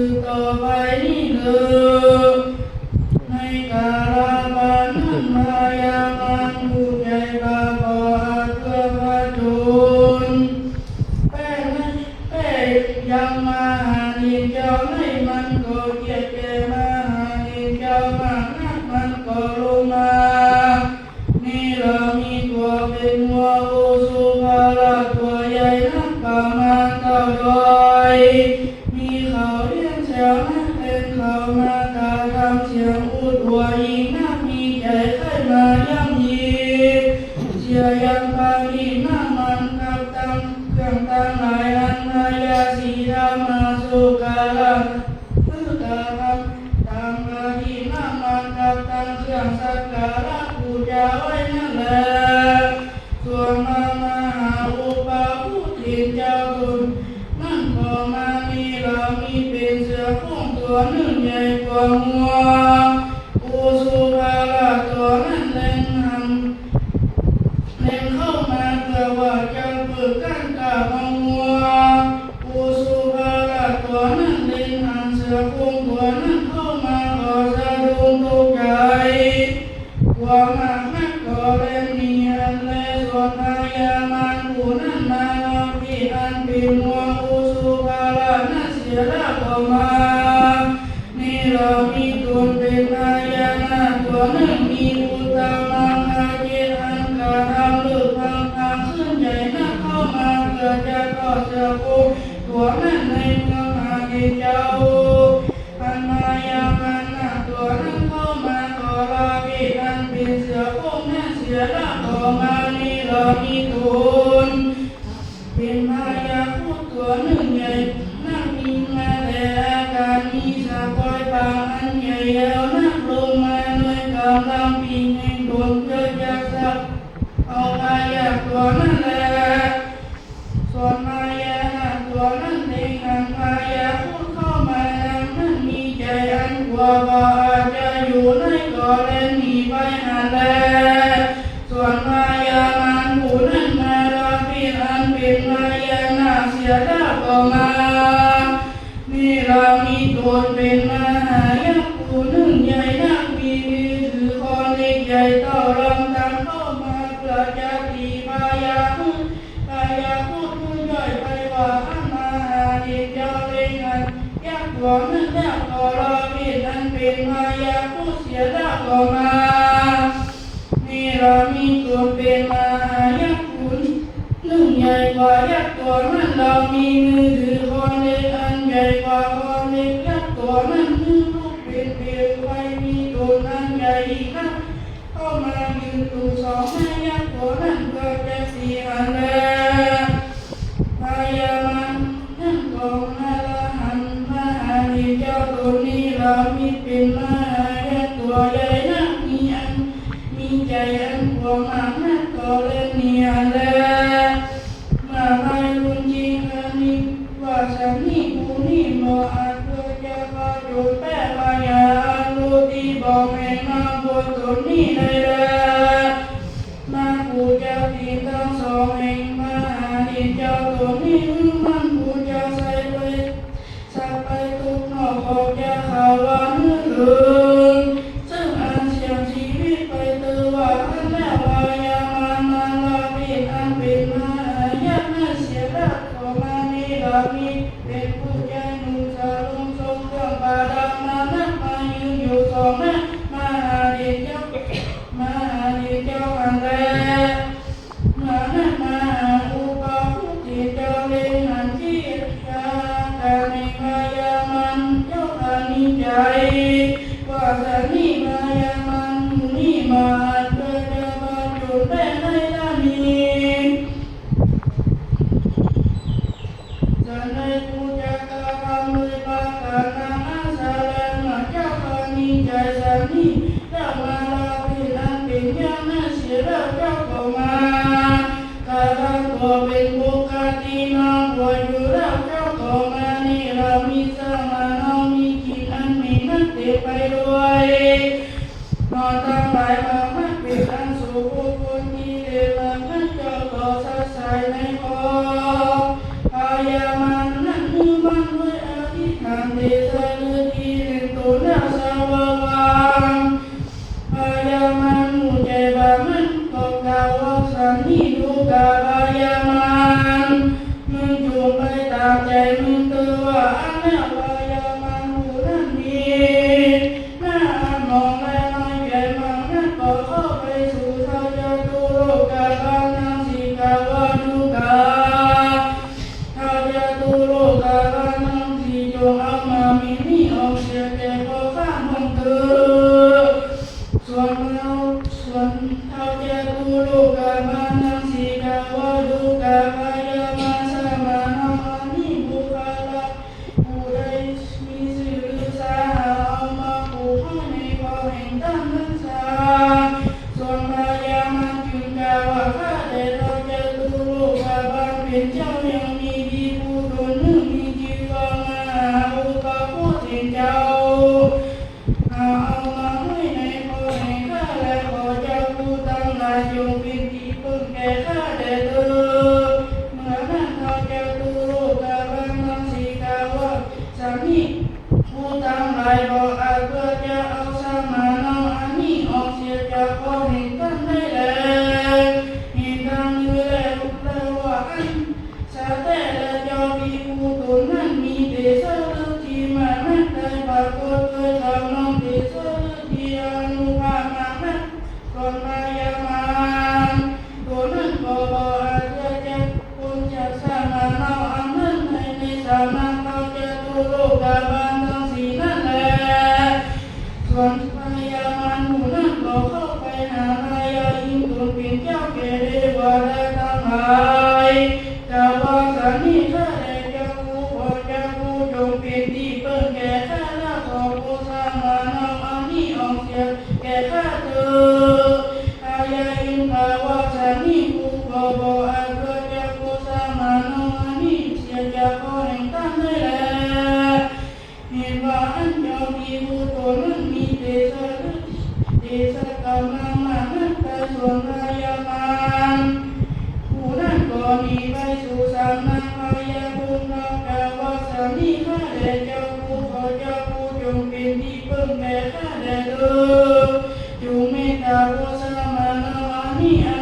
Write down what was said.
บต่อไปนี้เลยในกาลปานนั้นมายามันผู้ใหญ่กาบอเพื่อพระจุนแป้งยังมาหาดินเจ้าให้มันก็เกียรติแก่มาหาดินเจ้ามากนักมันก็ลงมานี่เรามีตัวเป็นวัวโอสุภาระตัวใหญ่นักประมาณเท่าดอยมีเขาเลี้ยงแถวนักเป็นเขามาตาทำเสียงอุดหัวยิงนักมีใจใครมาย่ำยีเชียยังพาลีน้ำมันกับตังเครื่องตั้งหลายอันนายาสีดามาสุกาลังคือตาทำตามกาลีน้ำมันกับตังเครื่องสักการะบูชาไว้นั่นแหละส่วนมามหาอุปาผู้ถิ่นเจ้าคุณนั่นก็มามีเรามีเป็นเสือโคร่งตัวหนึ่งใหญ่กว่าหัวอุสุภาระตัวนั้นเล่นเข้ามาเพื่อว่าจะฝึกกันกาบหัวอุสุภาระตัวนั้นเล่นเสือโคร่งตัวนั้นเข้ามาก็สะดุ้งตกใจว่ามาแม่ก็เล่นเนียนและส่วนพายามันผู้นั้นมาที่อันเป็นหัวอุสุภาระนั้นเสียละก็มานี่เรามีตนเป็นพายานาตัวนั้นมีอุตตมังอาเจอันกาทำลึกพังขึ้นใหญ่นักเข้ามาเกิดจะก็จะพูตัวนั้นในเมืองอาเจเจ้าอันมายามันตัวนั้นเข้ามาต่อลาวิอันเป็นเสือโคร่งนั้นเสียละก็มานี่เรามีตนเป็นพายาผู้ตัวหนึ่งใหญ่นั่งมีมาแต่อาการมีสะพอยปางอันใหญ่ยาวนักลงมาด้วยกำลังปีนแห่งดวงเกิดจากสักเอาพายาตัวนั้นแหละส่วนพายาตัวนั้นเองอันพายาผู้เข้ามานั้นมีใจอันกลัวว่าอาจจะอยู่ในก่อเล่นหนีไปหาแลส่วนพายามันผู้นั้นมาราพิอันเป็นพายานาเสียละก็มานี่เรามีตนเป็นมหายักษ์ผู้หนึ่งใหญ่นักมีถือคอเล็กใหญ่เต่าลำตังเข้ามาเพื่อจะตีพายาพูดย่อยไปว่าอันมาหาเด็กเจ้าเล่นกันยักษ์ตัวนั้นยักษ์ก็รอพิอันเป็นพายาผู้เสียละก็มานี่เรามีตนเป็นมหายักษ์ผู้หนึ่งใหญ่กว่ายักษ์ตัวนั้นเรามีมือถือคอเล็กอันใหญ่กว่าคอเล็กยักษ์ตัวนั้นมือลูกเป็นเปลี่ยนไว้มีตนนั้นใหญ่อีกนะเข้ามายืนดูสองแม่ยักษ์ตัวนั้นก็จะเสียแล้วพายามันนั่งกองมาละหันมาหาที่เจ้าตัวนี้เรามีเป็นมหายักษ์ตัวใหญ่นักมีใจอันกว้างมากนักก็เล่นเนียแล้วมาไม่รู้จริงอันนี้ว่าฉันนี่ผู้นี่บ่อาจเกิดจะพาจุดแป้พายารู้ที่บอกแม่มาบนตัวนี้ได้แล้วมาผู้เจ้าที่ทั้งสองเองมาหาที่เจ้าตัวนี้มันผู้เจ้าใส่ไปสักไปทุกนอกออกจะข่าววันอื่นซึ่งอันเสียงชีวิตไปตัวว่าอันแล้วพายามันลาพิษอันเป็นมายักษ์นั่นเสียละก็มานี่เรามีเป็นผู้ใจหนุ่มสาวลงทรงเครื่องประดับมานักมายืนอยู่สองแม่มาหาเด็กเจ้าอันแรกมานักมาหาอุปาผู้ที่เจ้าเล่นหันที่ชาแต่ในพายามันเจ้าอันนี้ใจว่าจะนี่พายามันนี่มาเกิดจะมาจุดแป้งในด้านนี้จะในผู้จักรทำเลยปากกานาอาสาแลมาเจ้าอันนี้ใจสันนี่เจ้ามาลาพิลันเป็นยังน่าเสียแล้วเจ้าก็มาการันตัวเป็นบุคคลน้องป่วยอยู่แล้วเจ้าก็มานี่เรามีสมาน้องมีกินอันมีนักเตะไปด้วยนอนตั้งหลายบางนักเป็นอันสูบคนที่เดินมานักเจ้าก็สัดใส่ในคอพายามันนั่นมือมันด้วยอธิษฐานเดช วายามันหูนั่นมีหน้ามองและน้อยแก่มังนั้นก็เข้าไปสู่สัจตุโลกาลานังสิกาวานุกาสัจตุโลกาลานังสิจงเอามามินิออกเสียแก่พ่อข้าของเธอส่วนเราส่วนเอาแก่ตุโลกาลานังสิกาวานุกาพายามาสมานังอานิบุคาลาผู้ใดมีสื่อสาเอามาผูกให้ในคอแห่งตั้งนักษาส่วนพายามาจึงกล่าวว่าข้าแต่เราจะตุโลกาบาลเป็นเจ้ายังมีดีผู้ตนหนึ่งมีจีวรมาอุปาโภคเป็นเจ้าเอามาให้ในคอแห่งข้าและขอเจ้าผู้ตั้งหลายจงเป็นที่พึ่งแก่ข้าแต่เธอเมื่อนั้นเขาจะตุโลกาบาลนังสีกาวะสามีผู้ตั้งหลายบอกอาเพื่อจะเอาสมานาอันนี้ออกเสียจากคอแห่งท่านได้แล้วเห็นดังนี้แล้วว่าอันสาแต่และเจ้ามีผู้ตนนั้นมีเดชะฤทธิมานักได้ปรากฏเคยทำน้องเดชะฤทธิอนุภาพมานักก่อนมายามานตัวนั้นก็บอกอาจจะคนจะสร้างมาเอาอันนั้นในสามัญเขาจะตุโลกาบาลทั้งสี่นั่นแหละส่วนพญามารหมู่นั้นก็เข้าไปหานายาอินทร์เป็นเจ้าแก่เทวดาทั้งหลายแต่ว่าสันนิข้าแต่เจ้าผู้ขอเจ้าผู้จงเป็นที่เพิ่งแก่ข้าและขอผู้สร้างมาเอาอันนี้ออกเสียแก่ข้าเถิดอายาอินทร์ว่าสันนิผู้ก็บอกอาเกิดเจ้าผู้สร้างมาเอาอันนี้เสียจากข้อแห่งตั้งได้แล้วเห็นว่าอันเจ้ามีผู้ตนนั้นมีเดชะฤทธิเดชะกำลังมานักแต่ส่วนพญามารผู้นั้นก็มีไปสู่สำนักพญาบุญนักกาวาสามีข้าแต่เจ้าผู้ขอเจ้าผู้จงเป็นที่พึ่งแก่ข้าแต่เธอจงเมตตาผู้สร้างมานาอันนี้อัน